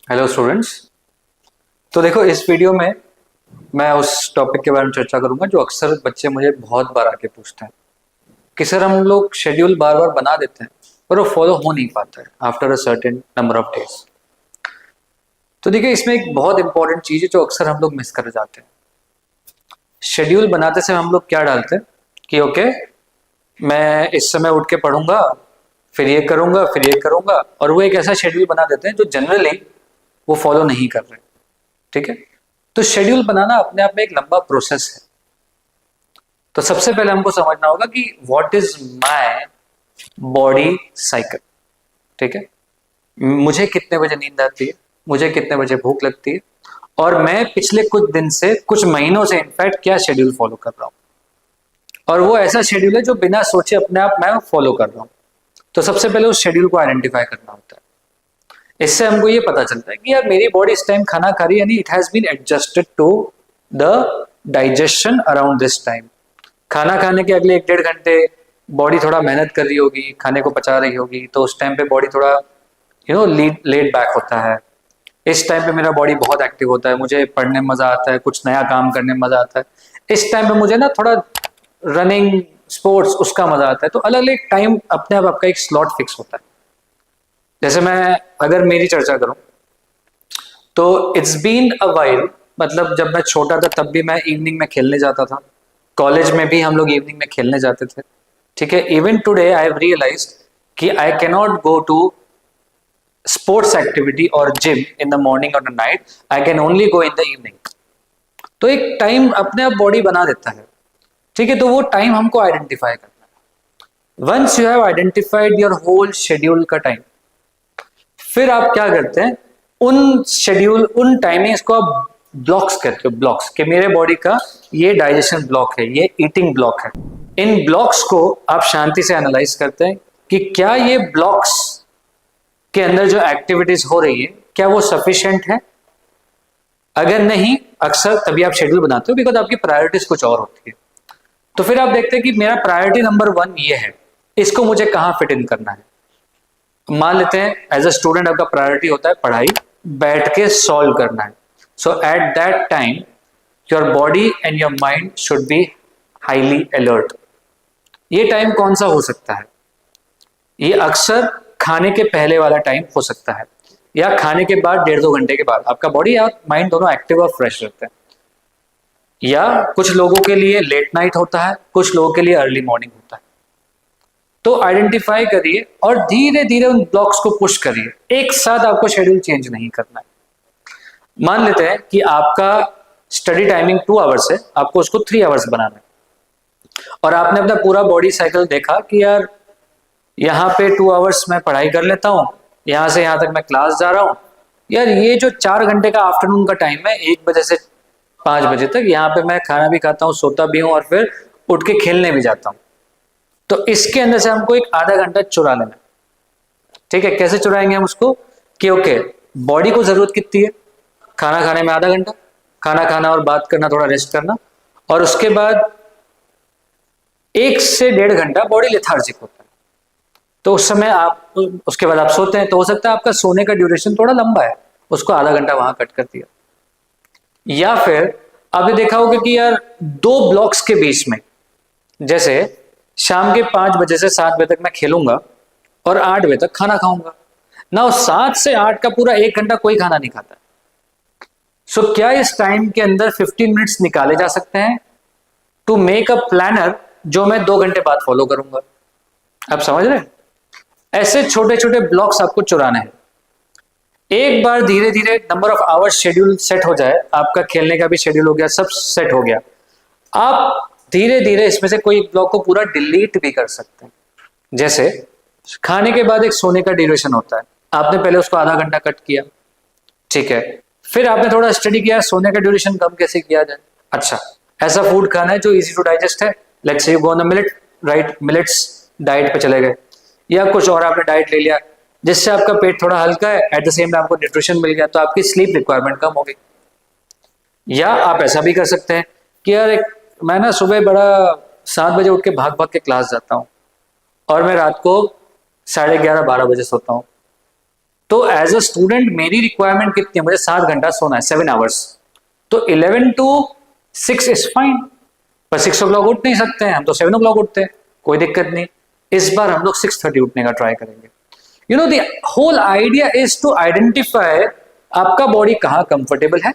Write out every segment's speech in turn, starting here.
Hello students. तो देखो, इस वीडियो में मैं उस टॉपिक के बारे में चर्चा करूंगा जो अक्सर बच्चे मुझे बहुत बार आके पूछते हैं कि सर, हम लोग शेड्यूल बार बार बना देते हैं पर वो फॉलो हो नहीं पाता है after a certain number of days. तो देखिए, इसमें एक बहुत इंपॉर्टेंट चीज है जो अक्सर हम लोग मिस कर जाते हैं। शेड्यूल बनाते समय हम लोग क्या डालते हैं कि ओके, मैं इस समय उठ के पढ़ूंगा, फिर ये करूंगा, फिर ये करूंगा, और वो एक ऐसा शेड्यूल बना देते हैं जो जनरली वो फॉलो नहीं कर रहे। ठीक है। तो शेड्यूल बनाना अपने आप में एक लंबा प्रोसेस है। तो सबसे पहले हमको समझना होगा कि what is my body cycle. ठीक है। मुझे कितने बजे नींद आती है, मुझे कितने बजे भूख लगती है, और मैं पिछले कुछ दिन से, कुछ महीनों से इनफैक्ट क्या शेड्यूल फॉलो कर रहा हूं, और वो ऐसा शेड्यूल है जो बिना सोचे अपने आप मैं फॉलो कर रहा हूं। तो सबसे पहले उस शेड्यूल को आइडेंटिफाई करना होता है। इससे हमको ये पता चलता है कि यार, मेरी बॉडी इस टाइम खाना खा रही है, यानी it has been adjusted to the digestion around this time. खाना खाने के अगले 1-1.5 घंटे बॉडी थोड़ा मेहनत कर रही होगी, खाने को पचा रही होगी, तो उस टाइम पे बॉडी थोड़ा लेट बैक होता है। इस टाइम पे मेरा बॉडी बहुत एक्टिव होता है, मुझे पढ़ने में मजा आता है, कुछ नया काम करने में मजा आता है। इस टाइम पे मुझे ना थोड़ा रनिंग, स्पोर्ट्स, उसका मजा आता है। तो अलग अलग टाइम अपने आप आपका एक स्लॉट फिक्स होता है। जैसे मैं अगर मेरी चर्चा करूं तो इट्स बीन अ वाइल, मतलब जब मैं छोटा था तब भी मैं इवनिंग में खेलने जाता था। कॉलेज में भी हम लोग इवनिंग में खेलने जाते थे। ठीक है। Even today I have realised कि I can not go to sports activity और जिम इन द मॉर्निंग और the night, I can only go in the evening. तो एक टाइम अपने आप बॉडी बना देता है। ठीक है। तो वो टाइम हमको आइडेंटिफाई करना है। Once you have identified your whole schedule का टाइम, फिर आप क्या करते हैं, उन शेड्यूल, उन टाइमिंग्स को आप ब्लॉक्स करते हो। ब्लॉक्स कि मेरे बॉडी का ये डाइजेशन ब्लॉक है, ये ईटिंग ब्लॉक है। इन ब्लॉक्स को आप शांति से एनालाइज करते हैं कि क्या ये ब्लॉक्स के अंदर जो एक्टिविटीज हो रही है क्या वो सफिशिएंट है। अगर नहीं, अक्सर तभी आप शेड्यूल बनाते हो बिकॉज आपकी प्रायोरिटीज कुछ और होती है। तो फिर आप देखते हैं कि मेरा प्रायोरिटी नंबर 1 ये है, इसको मुझे कहाँ फिट इन करना है। मान लेते हैं एज अ स्टूडेंट आपका प्रायोरिटी होता है पढ़ाई, बैठ के सॉल्व करना है। So at that time your body and your mind should be highly alert. ये टाइम कौन सा हो सकता है? ये अक्सर खाने के पहले वाला टाइम हो सकता है, या खाने के बाद 1.5-2 घंटे के बाद आपका बॉडी और माइंड दोनों एक्टिव और फ्रेश रहते हैं। या कुछ लोगों के लिए लेट नाइट होता है, कुछ लोगों के लिए अर्ली मॉर्निंग होता है। तो आइडेंटिफाई करिए और धीरे धीरे उन ब्लॉक्स को पुश करिए। एक साथ आपको शेड्यूल चेंज नहीं करना है। मान लेते हैं कि आपका स्टडी टाइमिंग 2 आवर्स है, आपको उसको 3 आवर्स बनाना है, और आपने अपना पूरा बॉडी साइकिल देखा कि यार, यहाँ पे 2 आवर्स मैं पढ़ाई कर लेता हूँ, यहाँ से यहाँ तक मैं क्लास जा रहा हूँ, यार ये जो 4 घंटे का आफ्टरनून का टाइम है, 1 बजे से 5 बजे तक, यहाँ पे मैं खाना भी खाता हूँ, सोता भी हूँ, और फिर उठ के खेलने भी जाता हूँ। तो इसके अंदर से हमको एक आधा घंटा चुरा लेना। ठीक है। कैसे चुराएंगे हम उसको कि ओके, बॉडी को जरूरत कितनी है, खाना खाने में आधा घंटा, खाना खाना और बात करना, थोड़ा रेस्ट करना, और उसके बाद 1 से 1.5 घंटा बॉडी लेथार्जिक होता है। तो उस समय आप, उसके बाद आप सोते हैं, तो हो सकता है आपका सोने का ड्यूरेशन थोड़ा लंबा है, उसको आधा घंटा वहां कट कर दिया। या फिर आपने देखा होगा कि यार, 2 ब्लॉक्स के बीच में, जैसे शाम के 5 बजे से 7 बजे तक मैं खेलूंगा और 8 बजे तक खाना खाऊंगा ना, 7 से 8 का पूरा 1 घंटा कोई खाना नहीं खाता। सो क्या इस टाइम के अंदर 15 मिनट्स निकाले जा सकते हैं टू मेक अ प्लानर जो मैं 2 घंटे बाद फॉलो करूंगा? आप समझ रहे हैं? ऐसे छोटे छोटे ब्लॉक्स आपको चुराने हैं। एक बार धीरे धीरे number of hours schedule set हो जाए, आपका खेलने का भी शेड्यूल हो गया, सब सेट हो गया, आप धीरे धीरे इसमें से कोई ब्लॉक को पूरा डिलीट भी कर सकते हैं। जैसे खाने के बाद एक सोने का ड्यूरेशन होता है, आपने पहले उसको आधा घंटा कट किया। ठीक है। फिर आपने थोड़ा स्टडी किया सोने का ड्यूरेशन कम कैसे किया जाए। अच्छा, ऐसा फूड खाना है जो इजी टू डाइजेस्ट है, let's say you go on the millet, right, millets diet पे चले गए, या कुछ और आपने डाइट ले लिया जिससे आपका पेट थोड़ा हल्का है, एट द सेम टाइम आपको न्यूट्रिशन मिल गया, तो आपकी स्लीप रिक्वायरमेंट कम हो गई। या आप ऐसा भी कर सकते हैं कि यार, मैं ना सुबह बड़ा 7 बजे उठ के भाग भाग के क्लास जाता हूँ, और मैं रात को 11:30-12 बजे सोता हूँ। तो एज अ स्टूडेंट मेरी रिक्वायरमेंट कितनी है, मुझे 7 घंटा सोना है, 7 आवर्स। तो 11 to 6 इज फाइन, पर 6 o'clock उठ नहीं सकते हैं हम, तो 7 o'clock उठते हैं, कोई दिक्कत नहीं। इस बार हम लोग 6:30 उठने का ट्राई करेंगे। You know the whole idea is to identify आपका बॉडी कहाँ कंफर्टेबल है,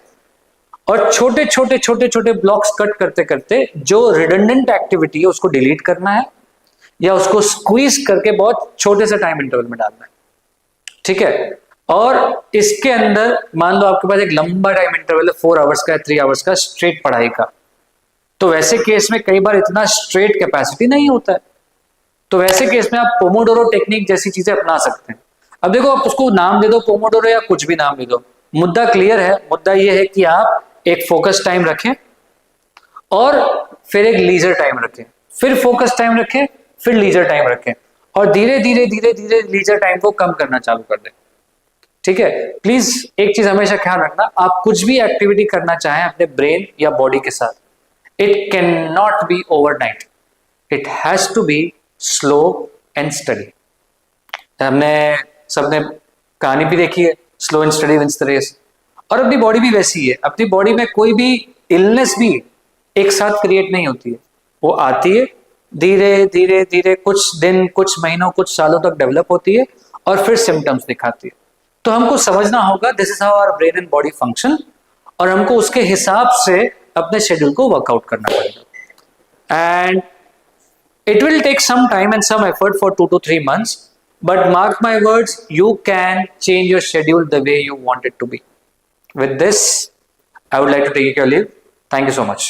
और छोटे छोटे छोटे छोटे ब्लॉक्स कट करते करते जो रिडंडेंट एक्टिविटी है उसको डिलीट करना है, या उसको स्क्वीज करके बहुत छोटे से टाइम इंटरवल में डालना है, ठीक है। और इसके अंदर मान लो आपके पास एक लंबा टाइम इंटरवल है, 4 आवर्स का, 3 आवर्स का स्ट्रेट पढ़ाई का, तो वैसे केस में कई बार इतना स्ट्रेट कैपेसिटी नहीं होता है, तो वैसे केस में आप पोमोडोरो टेक्निक जैसी चीजें अपना सकते हैं। अब देखो, आप उसको नाम दे दो पोमोडोरो या कुछ भी नाम दे दो, मुद्दा क्लियर है। मुद्दा यह है कि आप एक फोकस टाइम रखें और फिर एक लीजर टाइम रखें, फिर फोकस टाइम रखें, फिर लीजर टाइम रखें, और धीरे धीरे धीरे धीरे लीजर टाइम को कम करना चालू कर दें, ठीक है। प्लीज एक चीज हमेशा ख्याल रखना, आप कुछ भी एक्टिविटी करना चाहें अपने ब्रेन या बॉडी के साथ, it can not be overnight, it has to be slow and steady. हमने सबने कहानी भी देखी है, slow and steady wins the race, और अपनी बॉडी भी वैसी है। अपनी बॉडी में कोई भी इलनेस भी एक साथ क्रिएट नहीं होती है, वो आती है धीरे धीरे धीरे, कुछ दिन, कुछ महीनों, कुछ सालों तक डेवलप होती है और फिर सिम्टम्स दिखाती है। तो हमको समझना होगा this is how our brain and body function, और हमको उसके हिसाब से अपने शेड्यूल को वर्कआउट करना पड़ेगा। And it will take some time and some effort for 2 to 3 months, but mark my words, you can change your schedule the way you want it to be. With this, I would like to take your leave. Thank you so much.